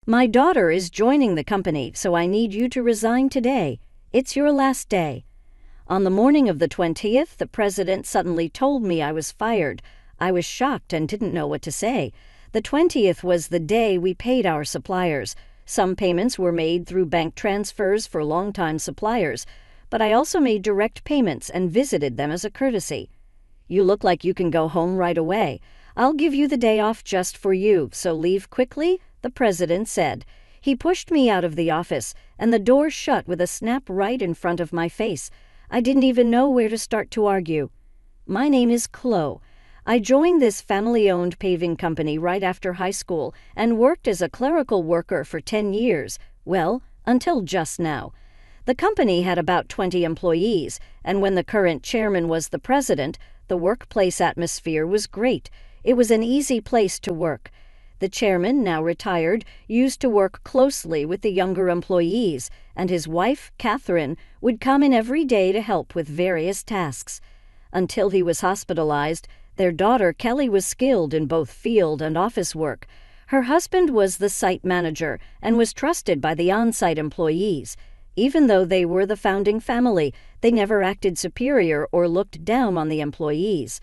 My daughter is joining the company, so I need you to resign today. It's your last day." On the morning of the 20th, the president suddenly told me I was fired. I was shocked and didn't know what to say. The 20th was the day we paid our suppliers. Some payments were made through bank transfers for longtime suppliers, but I also made direct payments and visited them as a courtesy. "You look like you can go home right away. I'll give you the day off just for you, so leave quickly," the president said. He pushed me out of the office, and the door shut with a snap right in front of my face. I didn't even know where to start to argue. My name is Chloe. I joined this family-owned paving company right after high school and worked as a clerical worker for 10 years, well, until just now. The company had about 20 employees, and when the current chairman was the president, the workplace atmosphere was great. It was an easy place to work. The chairman, now retired, used to work closely with the younger employees, and his wife, Catherine, would come in every day to help with various tasks. Until he was hospitalized, their daughter, Kelly, was skilled in both field and office work. Her husband was the site manager and was trusted by the on-site employees. Even though they were the founding family, they never acted superior or looked down on the employees.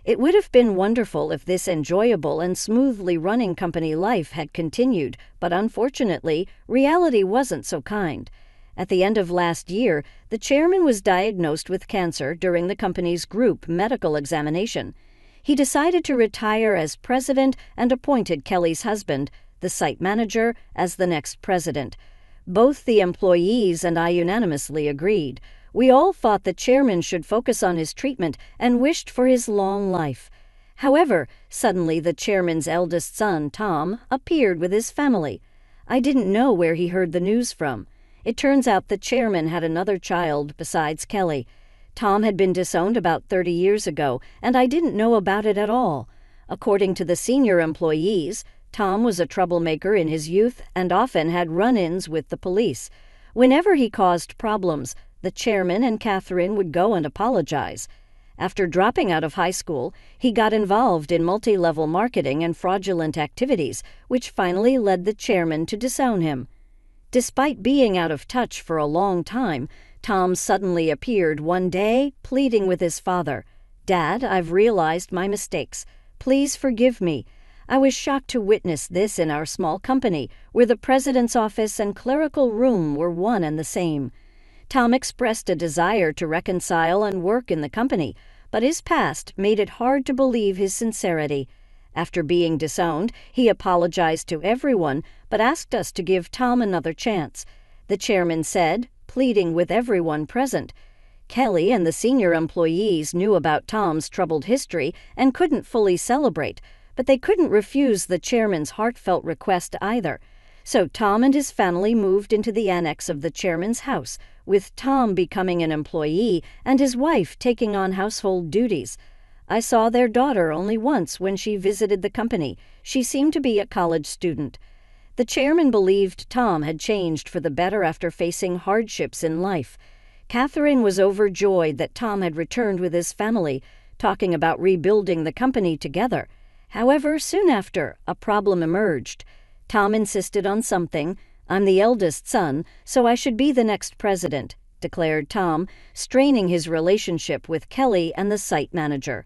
It would have been wonderful if this enjoyable and smoothly running company life had continued, but unfortunately, reality wasn't so kind. At the end of last year, the chairman was diagnosed with cancer during the company's group medical examination. He decided to retire as president and appointed Kelly's husband, the site manager, as the next president. Both the employees and I unanimously agreed. We all thought the chairman should focus on his treatment and wished for his long life. However, suddenly the chairman's eldest son, Tom, appeared with his family. I didn't know where he heard the news from. It turns out the chairman had another child besides Kelly. Tom had been disowned about 30 years ago, and I didn't know about it at all. According to the senior employees, Tom was a troublemaker in his youth and often had run-ins with the police. Whenever he caused problems, the chairman and Catherine would go and apologize. After dropping out of high school, he got involved in multi-level marketing and fraudulent activities, which finally led the chairman to disown him. Despite being out of touch for a long time, Tom suddenly appeared one day, pleading with his father, "Dad, I've realized my mistakes. Please forgive me." I was shocked to witness this in our small company, where the president's office and clerical room were one and the same. Tom expressed a desire to reconcile and work in the company, but his past made it hard to believe his sincerity. After being disowned, he apologized to everyone, but asked us to give Tom another chance. The chairman said, pleading with everyone present. Kelly and the senior employees knew about Tom's troubled history and couldn't fully celebrate, but they couldn't refuse the chairman's heartfelt request either. So Tom and his family moved into the annex of the chairman's house, with Tom becoming an employee and his wife taking on household duties. I saw their daughter only once when she visited the company. She seemed to be a college student. The chairman believed Tom had changed for the better after facing hardships in life. Catherine was overjoyed that Tom had returned with his family, talking about rebuilding the company together. However, soon after, a problem emerged. Tom insisted on something. "I'm the eldest son, so I should be the next president," declared Tom, straining his relationship with Kelly and the site manager.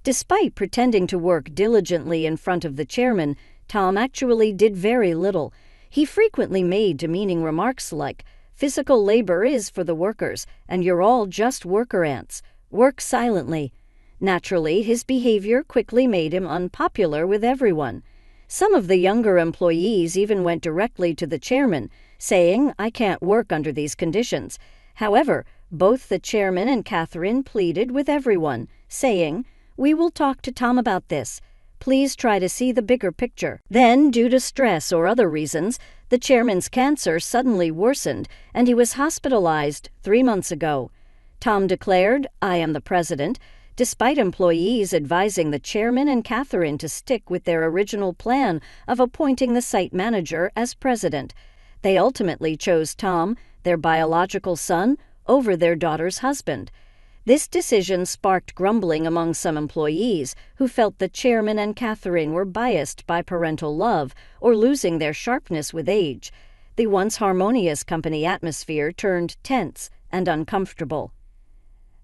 Despite pretending to work diligently in front of the chairman, Tom actually did very little. He frequently made demeaning remarks like, "Physical labor is for the workers, and you're all just worker ants. Work silently." Naturally, his behavior quickly made him unpopular with everyone. Some of the younger employees even went directly to the chairman, saying, "I can't work under these conditions." However, both the chairman and Catherine pleaded with everyone, saying, "We will talk to Tom about this. Please try to see the bigger picture." Then, due to stress or other reasons, the chairman's cancer suddenly worsened, and he was hospitalized 3 months ago. Tom declared, "I am the president," despite employees advising the chairman and Catherine to stick with their original plan of appointing the site manager as president. They ultimately chose Tom, their biological son, over their daughter's husband. This decision sparked grumbling among some employees who felt the chairman and Catherine were biased by parental love or losing their sharpness with age. The once harmonious company atmosphere turned tense and uncomfortable.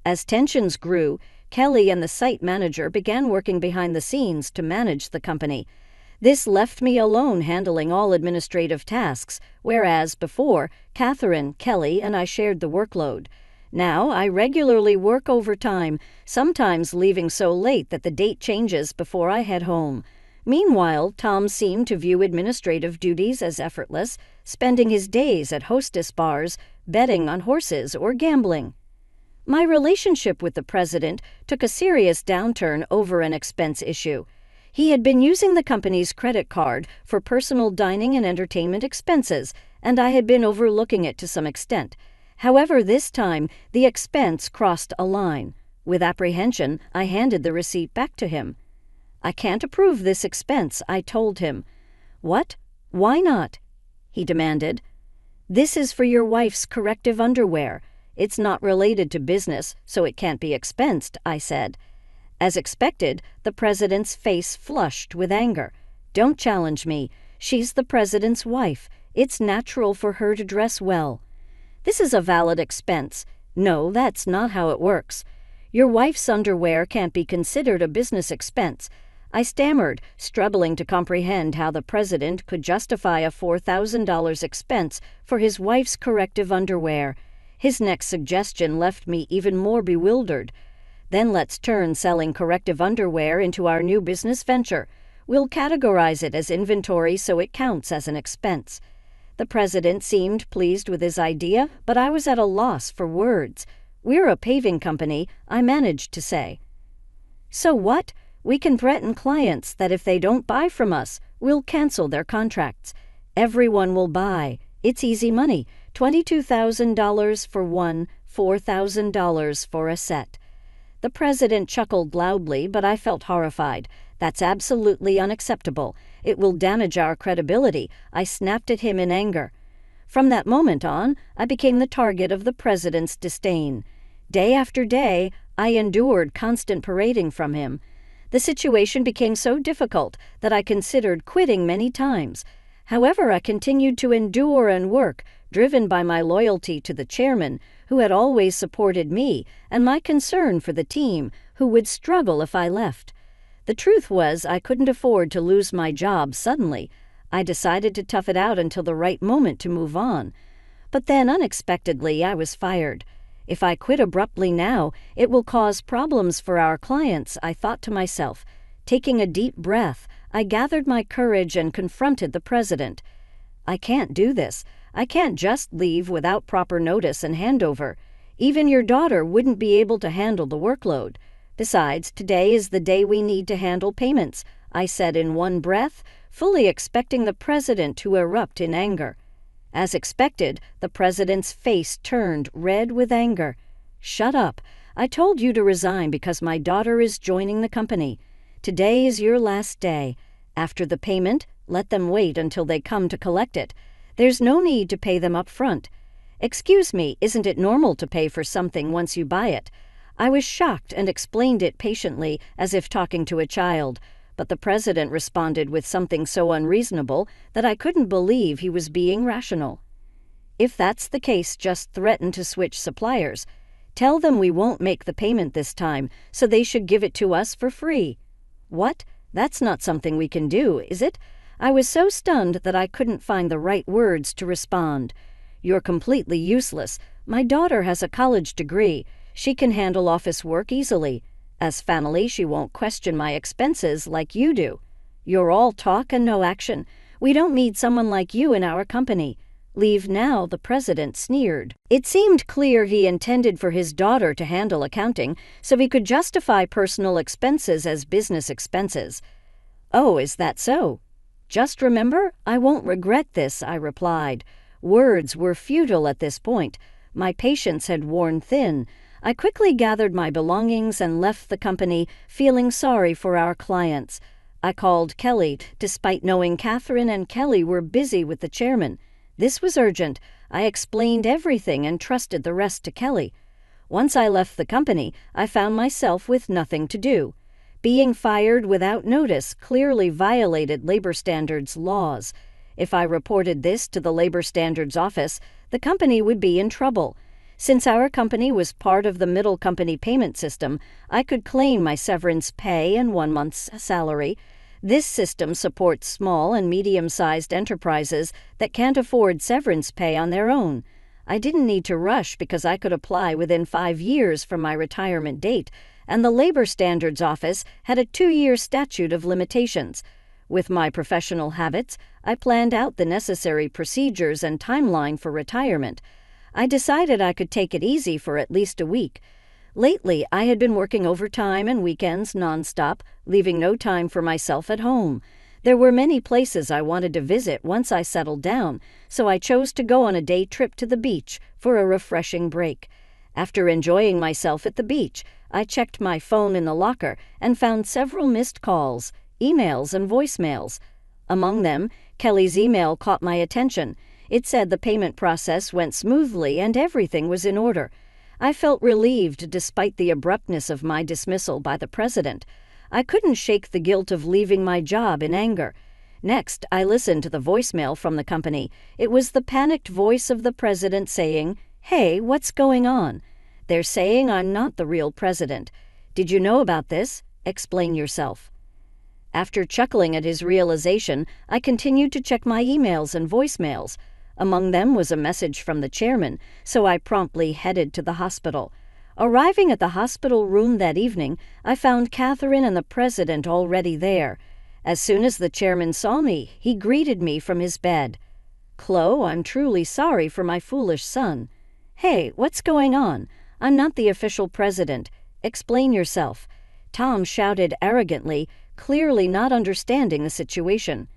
As tensions grew, Kelly and the site manager began working behind the scenes to manage the company. This left me alone handling all administrative tasks, whereas before, Catherine, Kelly, and I shared the workload. Now I regularly work overtime, sometimes leaving so late that the date changes before I head home. Meanwhile, Tom seemed to view administrative duties as effortless, spending his days at hostess bars, betting on horses, or gambling. My relationship with the president took a serious downturn over an expense issue. He had been using the company's credit card for personal dining and entertainment expenses, and I had been overlooking it to some extent. However, this time, the expense crossed a line. With apprehension, I handed the receipt back to him. "I can't approve this expense," I told him. "What? Why not?" he demanded. "This is for your wife's corrective underwear. It's not related to business, so it can't be expensed," I said. As expected, the president's face flushed with anger. "Don't challenge me. She's the president's wife. It's natural for her to dress well." "This is a valid expense." "No, that's not how it works. Your wife's underwear can't be considered a business expense." I stammered, struggling to comprehend how the president could justify a $4,000 expense for his wife's corrective underwear. His next suggestion left me even more bewildered. "Then let's turn selling corrective underwear into our new business venture. We'll categorize it as inventory so it counts as an expense." The president seemed pleased with his idea, but I was at a loss for words. "We're a paving company," I managed to say. "So what? We can threaten clients that if they don't buy from us, we'll cancel their contracts. Everyone will buy. It's easy money. $22,000 for one, $4,000 for a set." The president chuckled loudly, but I felt horrified. "That's absolutely unacceptable. It will damage our credibility," I snapped at him in anger. From that moment on, I became the target of the president's disdain. Day after day, I endured constant parading from him. The situation became so difficult that I considered quitting many times. However, I continued to endure and work, driven by my loyalty to the chairman, who had always supported me, and my concern for the team, who would struggle if I left. The truth was, I couldn't afford to lose my job suddenly. I decided to tough it out until the right moment to move on. But then, unexpectedly, I was fired. If I quit abruptly now, it will cause problems for our clients, I thought to myself. Taking a deep breath, I gathered my courage and confronted the president. "I can't do this. I can't just leave without proper notice and handover. Even your daughter wouldn't be able to handle the workload. Besides, today is the day we need to handle payments," I said in one breath, fully expecting the president to erupt in anger. As expected, the president's face turned red with anger. "Shut up. I told you to resign because my daughter is joining the company. Today is your last day. After the payment, let them wait until they come to collect it. There's no need to pay them up front." "Excuse me, isn't it normal to pay for something once you buy it?" I was shocked and explained it patiently, as if talking to a child. But the president responded with something so unreasonable that I couldn't believe he was being rational. "If that's the case, just threaten to switch suppliers. Tell them we won't make the payment this time, so they should give it to us for free." "What? That's not something we can do, is it?" I was so stunned that I couldn't find the right words to respond. "You're completely useless. My daughter has a college degree. She can handle office work easily. As family, she won't question my expenses like you do. You're all talk and no action. We don't need someone like you in our company. Leave now," the president sneered. It seemed clear he intended for his daughter to handle accounting so he could justify personal expenses as business expenses. "Oh, is that so?" "Just remember, I won't regret this," I replied. Words were futile at this point. My patience had worn thin. I quickly gathered my belongings and left the company, feeling sorry for our clients. I called Kelly, despite knowing Catherine and Kelly were busy with the chairman. This was urgent. I explained everything and trusted the rest to Kelly. Once I left the company, I found myself with nothing to do. Being fired without notice clearly violated labor standards laws. If I reported this to the labor standards office, the company would be in trouble. Since our company was part of the middle company payment system, I could claim my severance pay and 1 month's salary. This system supports small and medium-sized enterprises that can't afford severance pay on their own. I didn't need to rush because I could apply within 5 years from my retirement date, and the Labor Standards Office had a 2-year statute of limitations. With my professional habits, I planned out the necessary procedures and timeline for retirement. I decided I could take it easy for at least a week. Lately, I had been working overtime and weekends nonstop, leaving no time for myself at home. There were many places I wanted to visit once I settled down, so I chose to go on a day trip to the beach for a refreshing break. After enjoying myself at the beach, I checked my phone in the locker and found several missed calls, emails, and voicemails. Among them, Kelly's email caught my attention. It said the payment process went smoothly and everything was in order. I felt relieved despite the abruptness of my dismissal by the president. I couldn't shake the guilt of leaving my job in anger. Next, I listened to the voicemail from the company. It was the panicked voice of the president saying, "Hey, what's going on? They're saying I'm not the real president. Did you know about this? Explain yourself." After chuckling at his realization, I continued to check my emails and voicemails. Among them was a message from the chairman, so I promptly headed to the hospital. Arriving at the hospital room that evening, I found Catherine and the president already there. As soon as the chairman saw me, he greeted me from his bed. "Chloe, I'm truly sorry for my foolish son." "Hey, what's going on? I'm not the official president. Explain yourself." Tom shouted arrogantly, clearly not understanding the situation.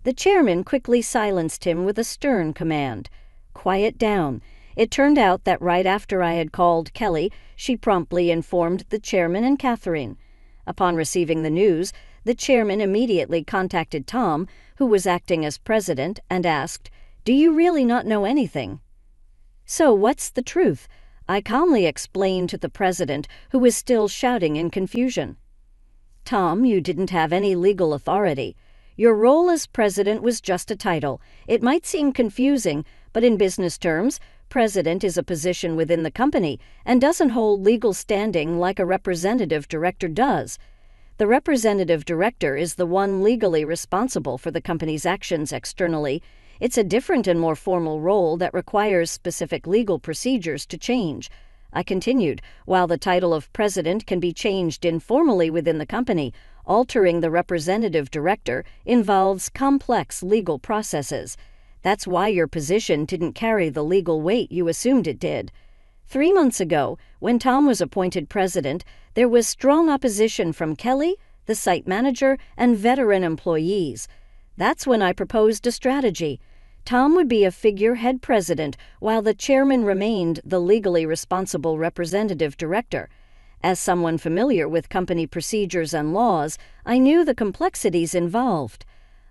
The chairman quickly silenced him with a stern command. "Quiet down." It turned out that right after I had called Kelly, she promptly informed the chairman and Catherine. Upon receiving the news, the chairman immediately contacted Tom, who was acting as president, and asked, "Do you really not know anything?" "So what's the truth?" I calmly explained to the president, who was still shouting in confusion. "Tom, you didn't have any legal authority. Your role as president was just a title. It might seem confusing, but in business terms, president is a position within the company and doesn't hold legal standing like a representative director does. The representative director is the one legally responsible for the company's actions externally. It's a different and more formal role that requires specific legal procedures to change." I continued, "While the title of president can be changed informally within the company, altering the representative director involves complex legal processes. That's why your position didn't carry the legal weight you assumed it did. 3 months ago, when Tom was appointed president, there was strong opposition from Kelly, the site manager, and veteran employees. That's when I proposed a strategy. Tom would be a figurehead president, while the chairman remained the legally responsible representative director. As someone familiar with company procedures and laws, I knew the complexities involved.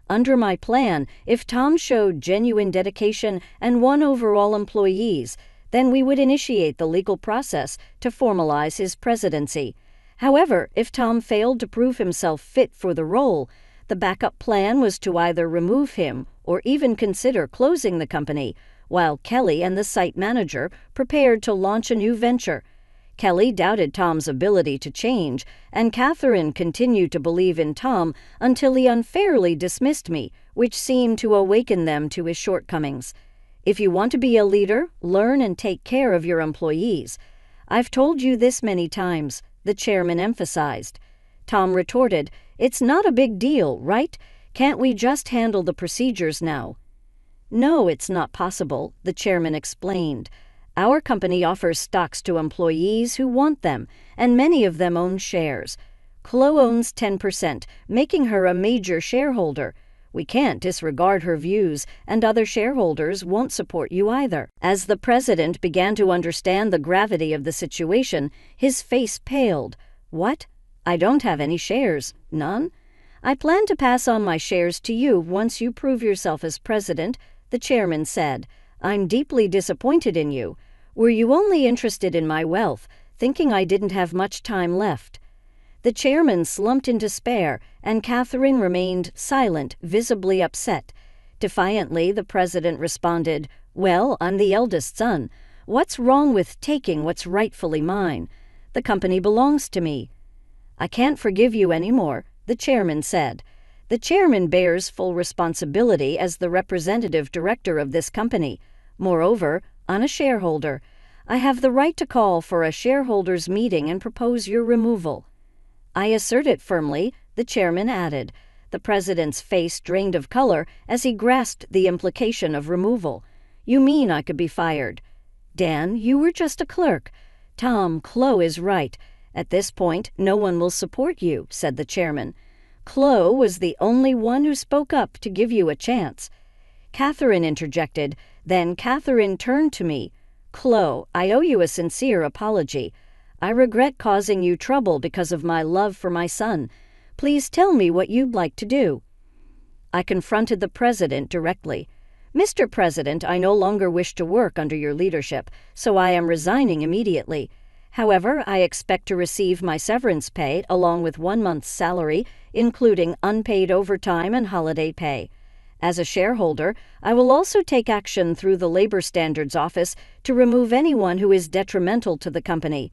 Under my plan, if Tom showed genuine dedication and won over all employees, then we would initiate the legal process to formalize his presidency. However, if Tom failed to prove himself fit for the role, the backup plan was to either remove him or even consider closing the company, while Kelly and the site manager prepared to launch a new venture. Kelly doubted Tom's ability to change, and Catherine continued to believe in Tom until he unfairly dismissed me, which seemed to awaken them to his shortcomings. If you want to be a leader, learn and take care of your employees. I've told you this many times, the chairman emphasized. Tom retorted, "It's not a big deal, right? Can't we just handle the procedures now?" "No, it's not possible," the chairman explained. "Our company offers stocks to employees who want them, and many of them own shares. Chloe owns 10%, making her a major shareholder. We can't disregard her views, and other shareholders won't support you either." As the president began to understand the gravity of the situation, his face paled. "What? I don't have any shares. None? I plan to pass on my shares to you once you prove yourself as president," the chairman said. "I'm deeply disappointed in you. Were you only interested in my wealth, thinking I didn't have much time left?" The chairman slumped in despair, and Catherine remained silent, visibly upset. Defiantly, the president responded, "Well, I'm the eldest son. What's wrong with taking what's rightfully mine? The company belongs to me." "I can't forgive you anymore," the chairman said. "The chairman bears full responsibility as the representative director of this company. Moreover, I'm a shareholder. I have the right to call for a shareholders' meeting and propose your removal." "I assert it firmly," the chairman added. The president's face drained of color as he grasped the implication of removal. "You mean I could be fired?" "Dan, you were just a clerk." "Tom, Chloe is right. At this point, no one will support you," said the chairman. "Chloe was the only one who spoke up to give you a chance." Catherine interjected. Then Catherine turned to me. "Chloe, I owe you a sincere apology. I regret causing you trouble because of my love for my son. Please tell me what you'd like to do." I confronted the president directly. "Mr. President, I no longer wish to work under your leadership, so I am resigning immediately. However, I expect to receive my severance pay along with 1 month's salary, including unpaid overtime and holiday pay. As a shareholder, I will also take action through the Labor Standards Office to remove anyone who is detrimental to the company."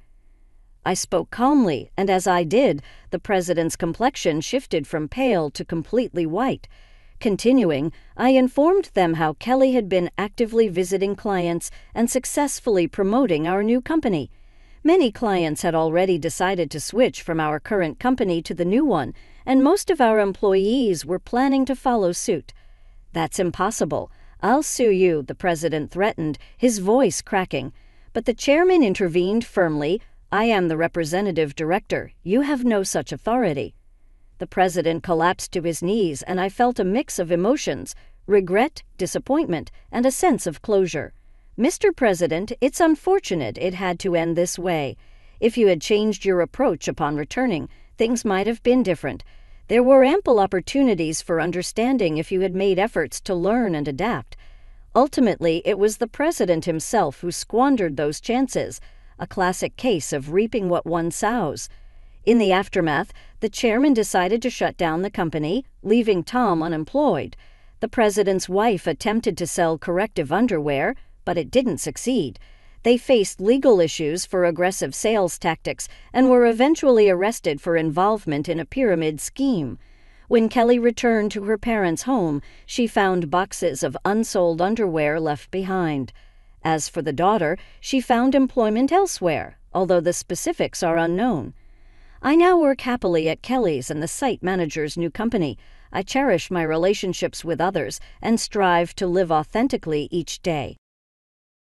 I spoke calmly, and as I did, the president's complexion shifted from pale to completely white. Continuing, I informed them how Kelly had been actively visiting clients and successfully promoting our new company. Many clients had already decided to switch from our current company to the new one, and most of our employees were planning to follow suit. "That's impossible. I'll sue you," the president threatened, his voice cracking. But the chairman intervened firmly. "I am the representative director. You have no such authority." The president collapsed to his knees, and I felt a mix of emotions: regret, disappointment, and a sense of closure. "Mr. President, it's unfortunate it had to end this way. If you had changed your approach upon returning, things might have been different. There were ample opportunities for understanding if you had made efforts to learn and adapt. Ultimately, it was the president himself who squandered those chances, a classic case of reaping what one sows." In the aftermath, the chairman decided to shut down the company, leaving Tom unemployed. The president's wife attempted to sell corrective underwear, but it didn't succeed. They faced legal issues for aggressive sales tactics and were eventually arrested for involvement in a pyramid scheme. When Kelly returned to her parents' home, she found boxes of unsold underwear left behind. As for the daughter, she found employment elsewhere, although the specifics are unknown. I now work happily at Kelly's and the site manager's new company. I cherish my relationships with others and strive to live authentically each day.